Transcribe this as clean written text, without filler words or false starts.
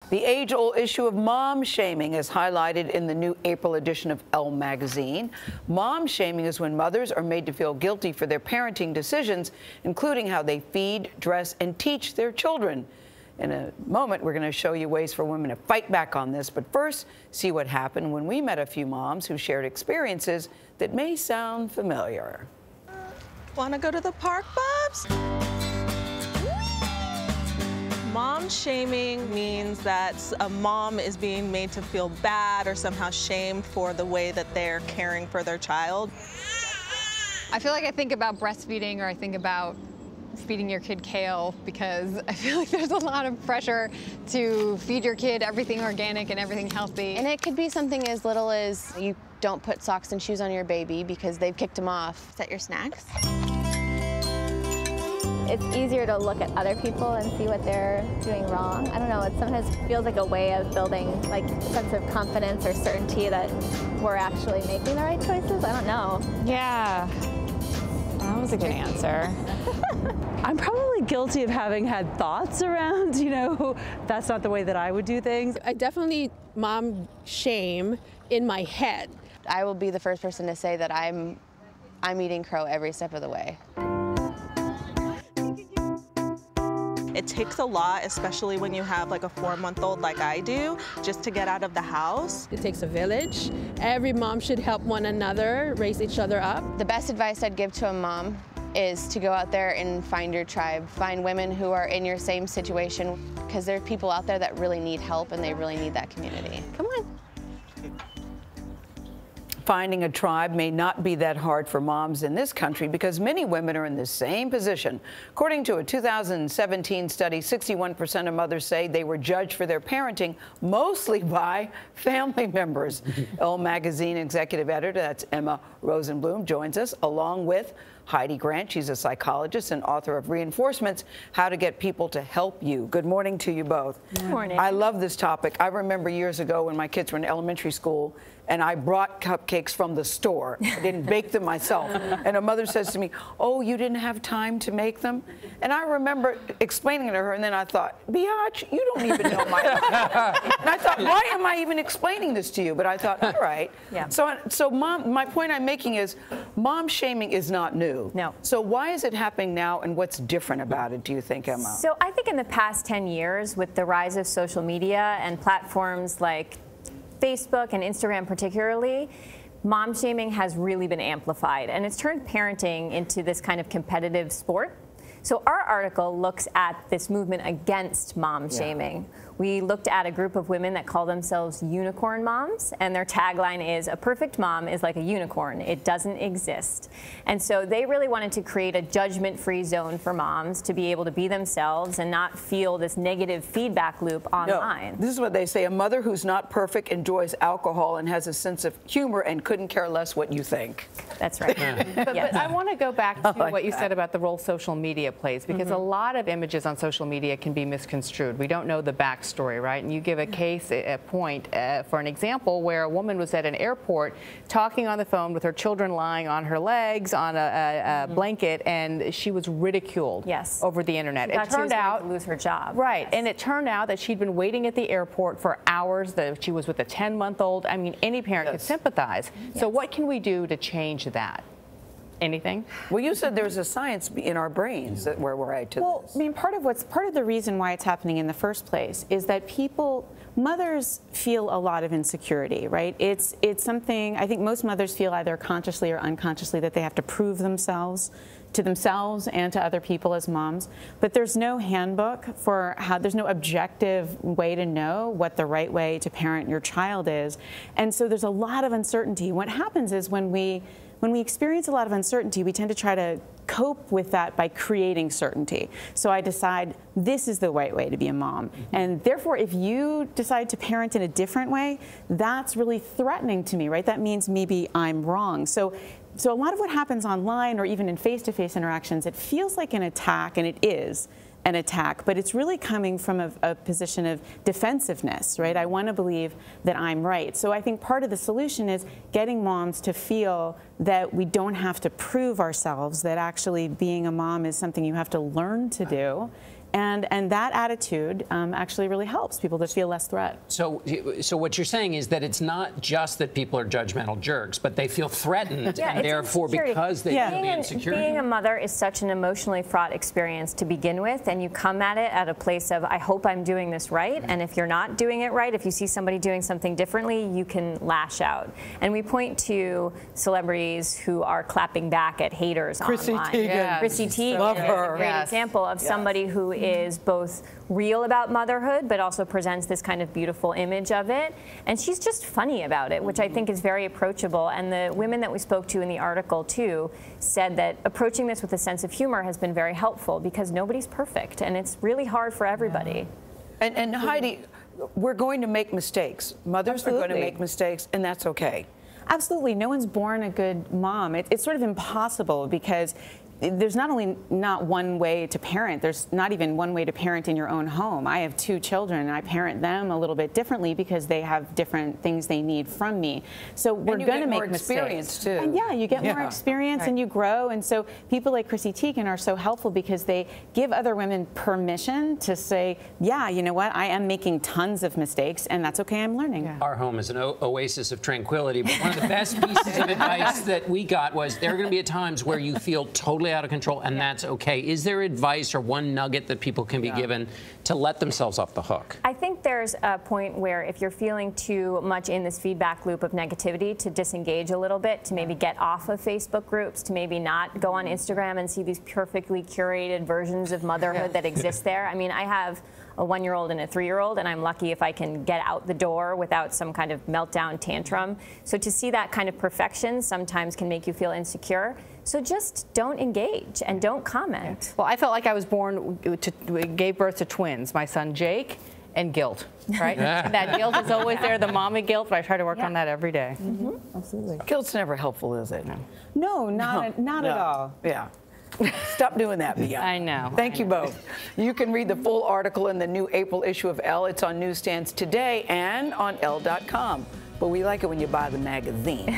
The age-old issue of mom shaming is highlighted in the new April edition of Elle magazine. Mom shaming is when mothers are made to feel guilty for their parenting decisions, including how they feed, dress, and teach their children. In a moment, we're going to show you ways for women to fight back on this. But first, see what happened when we met a few moms who shared experiences that may sound familiar. Want to go to the park, Bubs? Mom shaming means that a mom is being made to feel bad or somehow shamed for the way that they're caring for their child. I feel like I think about breastfeeding, or I think about feeding your kid kale, because I feel like there's a lot of pressure to feed your kid everything organic and everything healthy. And it could be something as little as you don't put socks and shoes on your baby because they've kicked them off. Set your snacks. It's easier to look at other people and see what they're doing wrong. I don't know, it sometimes feels like a way of building like a sense of confidence or certainty that we're actually making the right choices. I don't know. Yeah, that was a good answer. I'm probably guilty of having had thoughts around, that's not the way that I would do things. I definitely mom shame in my head. I will be the first person to say that I'm eating crow every step of the way. It takes a lot, especially when you have like a 4-month-old like I do, just to get out of the house. It takes a village. Every mom should help one another, raise each other up. The best advice I'd give to a mom is to go out there and find your tribe. Find women who are in your same situation, because there are people out there that really need help and they really need that community. Come on. Finding a tribe may not be that hard for moms in this country because many women are in the same position. According to a 2017 study, 61% of mothers say they were judged for their parenting, mostly by family members. Elle magazine executive editor, that's Emma Rosenblum, joins us, along with Heidi Grant. She's a psychologist and author of Reinforcements, How to Get People to Help You. Good morning to you both. Good morning. I love this topic. I remember years ago when my kids were in elementary school and I brought cupcakes from the store. I didn't bake them myself. And a mother says to me, "Oh, you didn't have time to make them?" And I remember explaining to her, and then I thought, "Biatch, you don't even know my life." And I thought, why am I even explaining this to you? But I thought, all right. Yeah. So Mom, my point I'm making is mom shaming is not new. No. So why is it happening now, and what's different about it, do you think, Emma? So I think in the past 10 years, with the rise of social media and platforms like Facebook and Instagram particularly, mom shaming has really been amplified, and it's turned parenting into this kind of competitive sport. So our article looks at this movement against mom shaming. We looked at a group of women that call themselves unicorn moms, and their tagline is, "A perfect mom is like a unicorn. It doesn't exist." And so they really wanted to create a judgment-free zone for moms to be able to be themselves and not feel this negative feedback loop online. No, this is what they say: a mother who's not perfect enjoys alcohol and has a sense of humor and couldn't care less what you think. That's right. But I want to go back to what you said about the role social media plays, because a lot of images on social media can be misconstrued. We don't know the backstory, right? And you give a case, a point for an example where a woman was at an airport talking on the phone with her children lying on her legs on a blanket, and she was ridiculed over the internet. It turned out to lose her job. Right, and it turned out that she'd been waiting at the airport for hours, that she was with a 10-month-old. I mean, any parent could sympathize. So what can we do to change that? Anything? Well, you said there's a science in our brains that where we're at to this. I mean, part of the reason why it's happening in the first place is that mothers feel a lot of insecurity, right? It's something, I think most mothers feel either consciously or unconsciously that they have to prove themselves to themselves and to other people as moms. But there's no handbook for there's no objective way to know what the right way to parent your child is. And so there's a lot of uncertainty. What happens is when we experience a lot of uncertainty, we tend to try to cope with that by creating certainty. So I decide this is the right way to be a mom. And therefore, if you decide to parent in a different way, that's really threatening to me, right? That means maybe I'm wrong. So a lot of what happens online or even in face-to-face interactions, it feels like an attack, and it is an attack, but it's really coming from a position of defensiveness, right? I want to believe that I'm right. So I think part of the solution is getting moms to feel that we don't have to prove ourselves, that actually being a mom is something you have to learn to do, And that attitude actually really helps people to feel less threat. So what you're saying is that it's not just that people are judgmental jerks, but they feel threatened, and therefore because they feel the insecurity. Being a mother is such an emotionally fraught experience to begin with, and you come at it at a place of, I hope I'm doing this right, and if you're not doing it right, if you see somebody doing something differently, you can lash out. And we point to celebrities who are clapping back at haters online. Chrissy Teigen is a great example of somebody who is both real about motherhood, but also presents this kind of beautiful image of it. And she's just funny about it, which I think is very approachable. And the women that we spoke to in the article, too, said that approaching this with a sense of humor has been very helpful because nobody's perfect, and it's really hard for everybody. And Heidi, we're going to make mistakes. Mothers are going to make mistakes, and that's okay. Absolutely. No one's born a good mom. It's sort of impossible because there's not only not one way to parent, there's not even one way to parent in your own home. I have 2 children, and I parent them a little bit differently because they have different things they need from me. So we're going to make mistakes. Too. And you get more experience and you grow. And so people like Chrissy Teigen are so helpful because they give other women permission to say, yeah, you know what, I am making tons of mistakes, and that's okay, I'm learning. Our home is an oasis of tranquility, but one of the best pieces of advice that we got was there are going to be times where you feel totally out of control, and that's okay. Is there advice or one nugget that people can be given to let themselves off the hook? I think there's a point where if you're feeling too much in this feedback loop of negativity, to disengage a little bit, to maybe get off of Facebook groups, to maybe not go on Instagram and see these perfectly curated versions of motherhood that exist there. I mean, I have a 1-year-old and a 3-year-old, and I'm lucky if I can get out the door without some kind of meltdown tantrum. So to see that kind of perfection sometimes can make you feel insecure. So just don't engage and don't comment. Well, I felt like I was gave birth to twins, my son Jake and guilt, right? That guilt is always there, the mommy guilt, but I try to work on that every day. Absolutely. Guilt's never helpful, is it? No, not at all. Yeah. Stop doing that, Bianna. I know. Thank you both. You can read the full article in the new April issue of Elle. It's on newsstands today and on Elle.com. But we like it when you buy the magazine.